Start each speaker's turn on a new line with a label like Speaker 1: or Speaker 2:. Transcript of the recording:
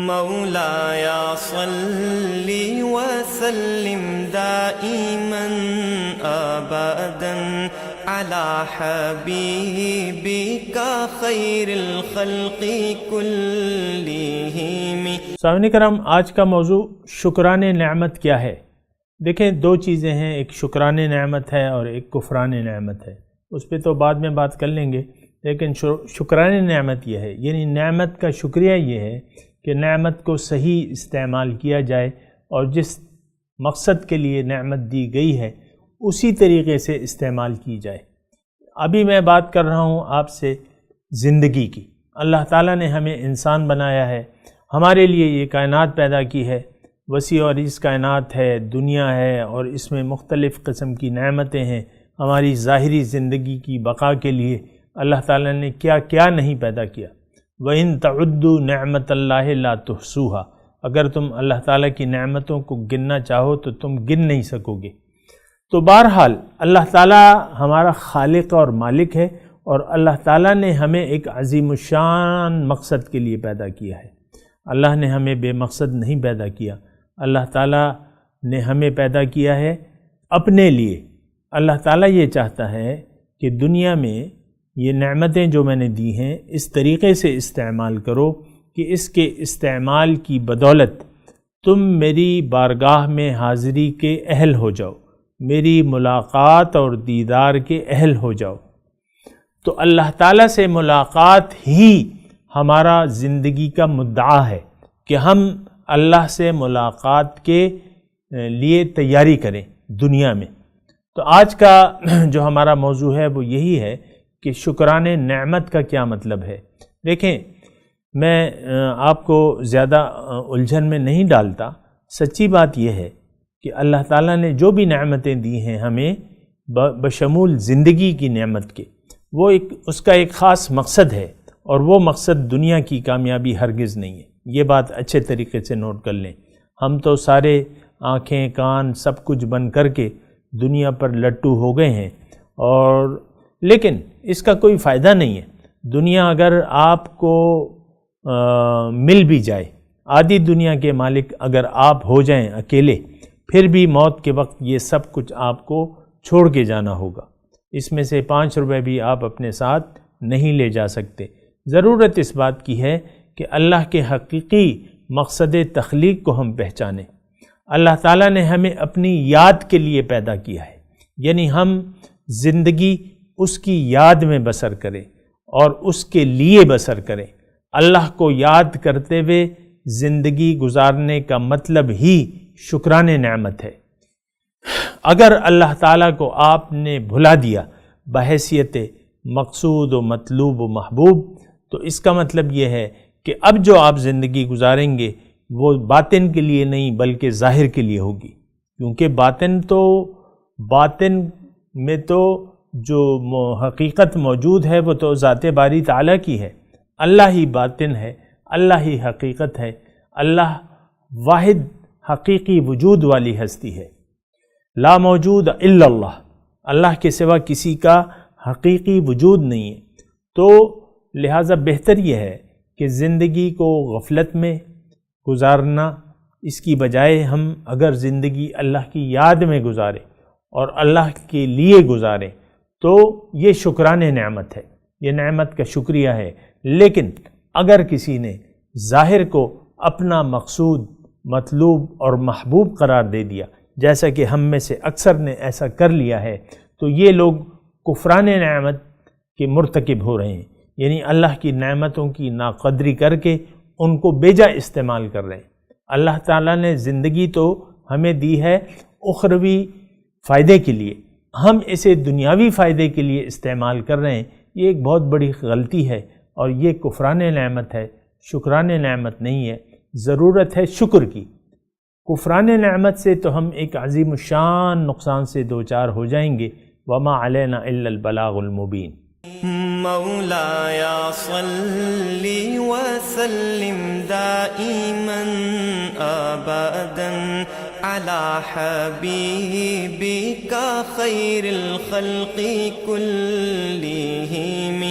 Speaker 1: مولاي صل وسلم دائما ابدا على حبيبك خير الخلق كلهم۔
Speaker 2: سامعین کرام، آج کا موضوع شکران نعمت کیا ہے۔ دیکھیں، دو چیزیں ہیں، ایک شکران نعمت ہے اور ایک کفران نعمت ہے۔ اس پہ تو بعد میں بات کر لیں گے، لیکن شکران نعمت یہ ہے، یعنی نعمت کا شکریہ یہ ہے کہ نعمت کو صحیح استعمال کیا جائے اور جس مقصد کے لیے نعمت دی گئی ہے اسی طریقے سے استعمال کی جائے۔ ابھی میں بات کر رہا ہوں آپ سے زندگی کی۔ اللہ تعالیٰ نے ہمیں انسان بنایا ہے، ہمارے لیے یہ کائنات پیدا کی ہے، وسیع اور اس کائنات ہے، دنیا ہے، اور اس میں مختلف قسم کی نعمتیں ہیں۔ ہماری ظاہری زندگی کی بقا کے لیے اللہ تعالیٰ نے کیا کیا نہیں پیدا کیا۔ وَإِن تَعُدُّوا نِعْمَةَ اللَّهِ لَا تُحْصُوهَا، اگر تم اللہ تعالیٰ کی نعمتوں کو گننا چاہو تو تم گن نہیں سکو گے۔ تو بہرحال اللہ تعالیٰ ہمارا خالق اور مالک ہے، اور اللہ تعالیٰ نے ہمیں ایک عظیم الشان مقصد کے لیے پیدا کیا ہے۔ اللہ نے ہمیں بے مقصد نہیں پیدا کیا، اللہ تعالیٰ نے ہمیں پیدا کیا ہے اپنے لیے۔ اللہ تعالیٰ یہ چاہتا ہے کہ دنیا میں یہ نعمتیں جو میں نے دی ہیں اس طریقے سے استعمال کرو کہ اس کے استعمال کی بدولت تم میری بارگاہ میں حاضری کے اہل ہو جاؤ، میری ملاقات اور دیدار کے اہل ہو جاؤ۔ تو اللہ تعالیٰ سے ملاقات ہی ہمارا زندگی کا مدعا ہے کہ ہم اللہ سے ملاقات کے لیے تیاری کریں دنیا میں۔ تو آج کا جو ہمارا موضوع ہے وہ یہی ہے کہ شکران نعمت کا کیا مطلب ہے۔ دیکھیں، میں آپ کو زیادہ الجھن میں نہیں ڈالتا، سچی بات یہ ہے کہ اللہ تعالیٰ نے جو بھی نعمتیں دی ہیں ہمیں بشمول زندگی کی نعمت کے، وہ اس کا ایک خاص مقصد ہے، اور وہ مقصد دنیا کی کامیابی ہرگز نہیں ہے۔ یہ بات اچھے طریقے سے نوٹ کر لیں۔ ہم تو سارے آنکھیں کان سب کچھ بند کر کے دنیا پر لٹو ہو گئے ہیں، اور لیکن اس کا کوئی فائدہ نہیں ہے۔ دنیا اگر آپ کو مل بھی جائے، آدھی دنیا کے مالک اگر آپ ہو جائیں اکیلے، پھر بھی موت کے وقت یہ سب کچھ آپ کو چھوڑ کے جانا ہوگا۔ اس میں سے 5 روپے بھی آپ اپنے ساتھ نہیں لے جا سکتے۔ ضرورت اس بات کی ہے کہ اللہ کے حقیقی مقصد تخلیق کو ہم پہچانیں۔ اللہ تعالیٰ نے ہمیں اپنی یاد کے لیے پیدا کیا ہے، یعنی ہم زندگی اس کی یاد میں بسر کریں اور اس کے لیے بسر کریں۔ اللہ کو یاد کرتے ہوئے زندگی گزارنے کا مطلب ہی شکران نعمت ہے۔ اگر اللہ تعالیٰ کو آپ نے بھلا دیا بحیثیت مقصود و مطلوب و محبوب، تو اس کا مطلب یہ ہے کہ اب جو آپ زندگی گزاریں گے وہ باطن کے لیے نہیں بلکہ ظاہر کے لیے ہوگی، کیونکہ باطن میں تو جو حقیقت موجود ہے وہ تو ذات باری تعالیٰ کی ہے۔ اللہ ہی باطن ہے، اللہ ہی حقیقت ہے، اللہ واحد حقیقی وجود والی ہستی ہے۔ لا موجود الا اللہ، اللہ کے سوا کسی کا حقیقی وجود نہیں ہے۔ تو لہٰذا بہتر یہ ہے کہ زندگی کو غفلت میں گزارنا، اس کی بجائے ہم اگر زندگی اللہ کی یاد میں گزاریں اور اللہ کے لیے گزاریں تو یہ شکران نعمت ہے، یہ نعمت کا شکریہ ہے۔ لیکن اگر کسی نے ظاہر کو اپنا مقصود، مطلوب اور محبوب قرار دے دیا، جیسا کہ ہم میں سے اکثر نے ایسا کر لیا ہے، تو یہ لوگ کفران نعمت کے مرتکب ہو رہے ہیں، یعنی اللہ کی نعمتوں کی ناقدری کر کے ان کو بیجا استعمال کر رہے ہیں۔ اللہ تعالیٰ نے زندگی تو ہمیں دی ہے اخروی فائدے کے لیے، ہم اسے دنیاوی فائدے کے لیے استعمال کر رہے ہیں۔ یہ ایک بہت بڑی غلطی ہے، اور یہ کفران نعمت ہے، شکران نعمت نہیں ہے۔ ضرورت ہے شکر کی۔ کفران نعمت سے تو ہم ایک عظیم الشان نقصان سے دوچار ہو جائیں گے۔ وما علینا الا البلاغ المبین۔
Speaker 1: مولاي صل وسلم دائما ابدا على حبيبك خير الخلق كلهم۔